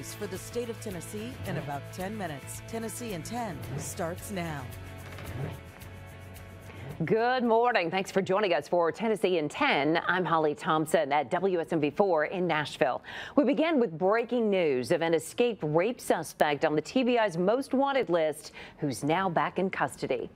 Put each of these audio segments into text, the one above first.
news for the state of Tennessee in about 10 minutes. Tennessee in 10 starts now. Good morning. Thanks for joining us for Tennessee in 10. I'm Holly Thompson at WSMV4 in Nashville. We begin with breaking news of an escaped rape suspect on the TBI's most wanted list who's now back in custody.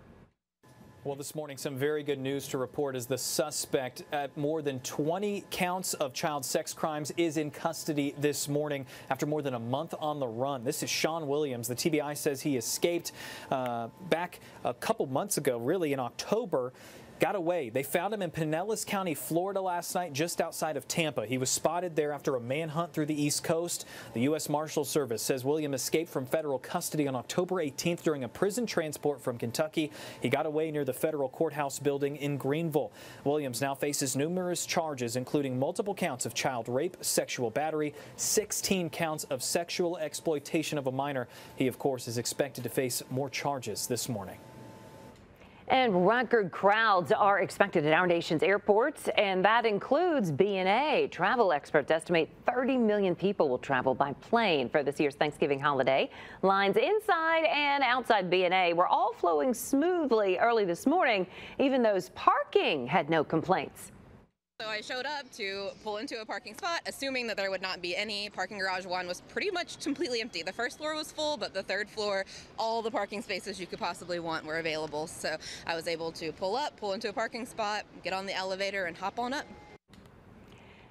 Well, this morning, some very good news to report as the suspect at more than 20 counts of child sex crimes is in custody this morning after more than a month on the run. This is Sean Williams. The TBI says he escaped back a couple months ago, really in October. Got away. They found him in Pinellas County, Florida last night, just outside of Tampa. He was spotted there after a manhunt through the East Coast. The U.S. Marshals Service says William escaped from federal custody on October 18th during a prison transport from Kentucky. He got away near the federal courthouse building in Greenville. Williams now faces numerous charges, including multiple counts of child rape, sexual battery, 16 counts of sexual exploitation of a minor. He, of course, is expected to face more charges this morning. And record crowds are expected at our nation's airports, and that includes B&A. Travel experts estimate 30 million people will travel by plane for this year's Thanksgiving holiday. Lines inside and outside B&A were all flowing smoothly early this morning. Even those parking had no complaints. So I showed up to pull into a parking spot, assuming that there would not be any. Parking garage 1 was pretty much completely empty. The first floor was full, but the third floor, all the parking spaces you could possibly want were available. So I was able to pull into a parking spot, get on the elevator, and hop on up.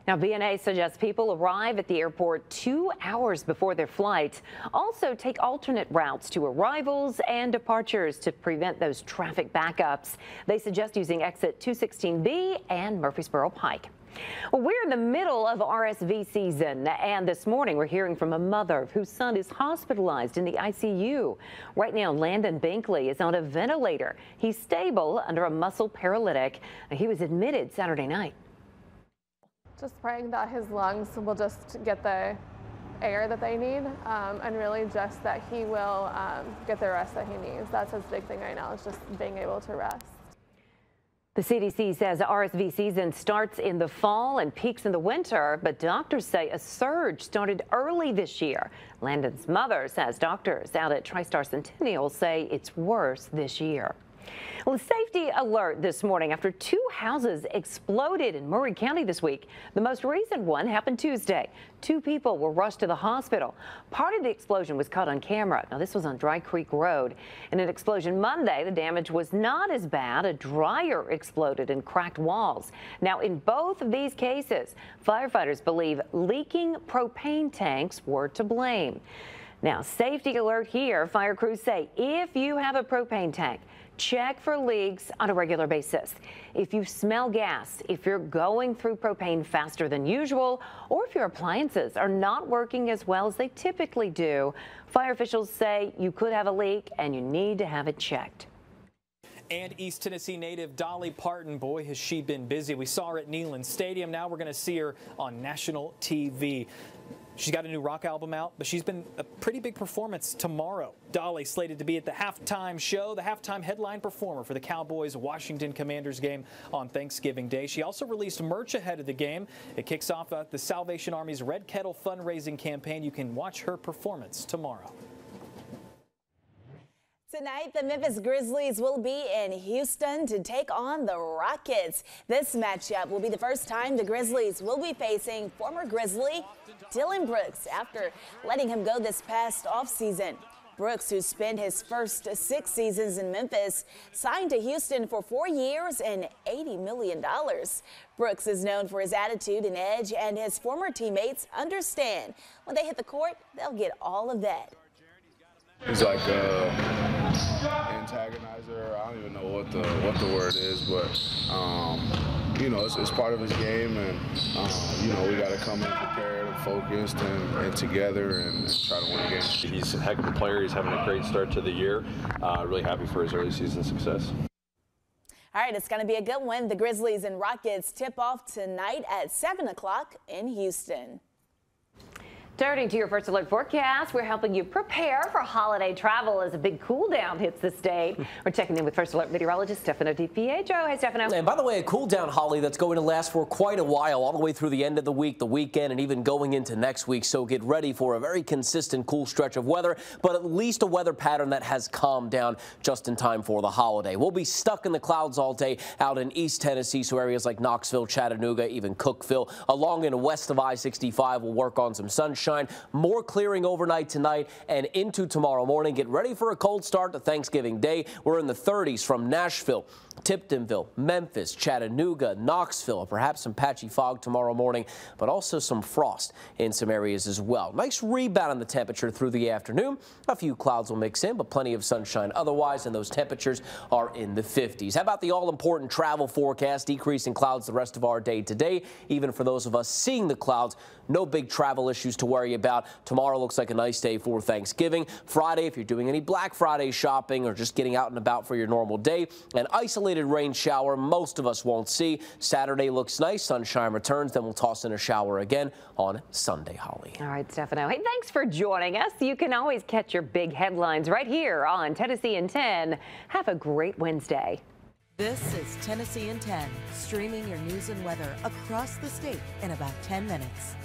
Now, B&A suggests people arrive at the airport 2 hours before their flight. Also, take alternate routes to arrivals and departures to prevent those traffic backups. They suggest using exit 216B and Murfreesboro Pike. Well, we're in the middle of RSV season, and this morning we're hearing from a mother whose son is hospitalized in the ICU. Right now, Landon Binkley is on a ventilator. He's stable under a muscle paralytic. He was admitted Saturday night. Just praying that his lungs will just get the air that they need, and really just that he will get the rest that he needs. That's his big thing right now, is just being able to rest. The CDC says RSV season starts in the fall and peaks in the winter, but doctors say a surge started early this year. Landon's mother says doctors out at TriStar Centennial say it's worse this year. Well, a safety alert this morning after 2 houses exploded in Maury County this week. The most recent one happened Tuesday. 2 people were rushed to the hospital. Part of the explosion was caught on camera. Now, this was on Dry Creek Road. In an explosion Monday, the damage was not as bad. A dryer exploded and cracked walls. Now, in both of these cases, firefighters believe leaking propane tanks were to blame. Now, safety alert here. Fire crews say if you have a propane tank, check for leaks on a regular basis. If you smell gas, if you're going through propane faster than usual, or if your appliances are not working as well as they typically do, fire officials say you could have a leak and you need to have it checked. And East Tennessee native Dolly Parton, boy, has she been busy. We saw her at Neyland Stadium. Now we're going to see her on national TV. She's got a new rock album out, but she's been a pretty big performance tomorrow. Dolly slated to be at the halftime show, the halftime headline performer for the Cowboys-Washington Commanders game on Thanksgiving Day. She also released merch ahead of the game. It kicks off the Salvation Army's Red Kettle fundraising campaign. You can watch her performance tomorrow. Tonight, the Memphis Grizzlies will be in Houston to take on the Rockets. This matchup will be the first time the Grizzlies will be facing former Grizzly Dylan Brooks after letting him go this past offseason. Brooks, who spent his first 6 seasons in Memphis, signed to Houston for 4 years and $80 million. Brooks is known for his attitude and edge, and his former teammates understand when they hit the court, they'll get all of that. He's like antagonizer. I don't even know what the word is, but you know, it's part of his game, and you know, we got to come in prepared and focused and together and try to win a game. He's a heck of a player. He's having a great start to the year. Really happy for his early season success. All right, it's going to be a good one. The Grizzlies and Rockets tip off tonight at 7 o'clock in Houston. Turning to your first alert forecast, we're helping you prepare for holiday travel as a big cool down hits the state. We're checking in with first alert meteorologist Stefano DiPietro. Hey, Stefano. And by the way, a cool down, Holly, that's going to last for quite a while, all the way through the end of the week, the weekend, and even going into next week. So get ready for a very consistent, cool stretch of weather, but at least a weather pattern that has calmed down just in time for the holiday. We'll be stuck in the clouds all day out in East Tennessee, so areas like Knoxville, Chattanooga, even Cookeville. Along and west of I-65, we'll work on some sunshine. More clearing overnight tonight and into tomorrow morning. Get ready for a cold start to Thanksgiving Day. We're in the 30s from Nashville, Tiptonville, Memphis, Chattanooga, Knoxville, perhaps some patchy fog tomorrow morning, but also some frost in some areas as well. Nice rebound in the temperature through the afternoon. A few clouds will mix in, but plenty of sunshine otherwise, and those temperatures are in the 50s. How about the all-important travel forecast? Decrease in clouds the rest of our day today. Even for those of us seeing the clouds, no big travel issues to worry about. Tomorrow looks like a nice day for Thanksgiving. Friday, if you're doing any Black Friday shopping or just getting out and about for your normal day, an isolated rain shower most of us won't see. Saturday looks nice. Sunshine returns. Then we'll toss in a shower again on Sunday, Holly. All right, Stefano. Hey, thanks for joining us. You can always catch your big headlines right here on Tennessee in 10. Have a great Wednesday. This is Tennessee in 10, streaming your news and weather across the state in about 10 minutes.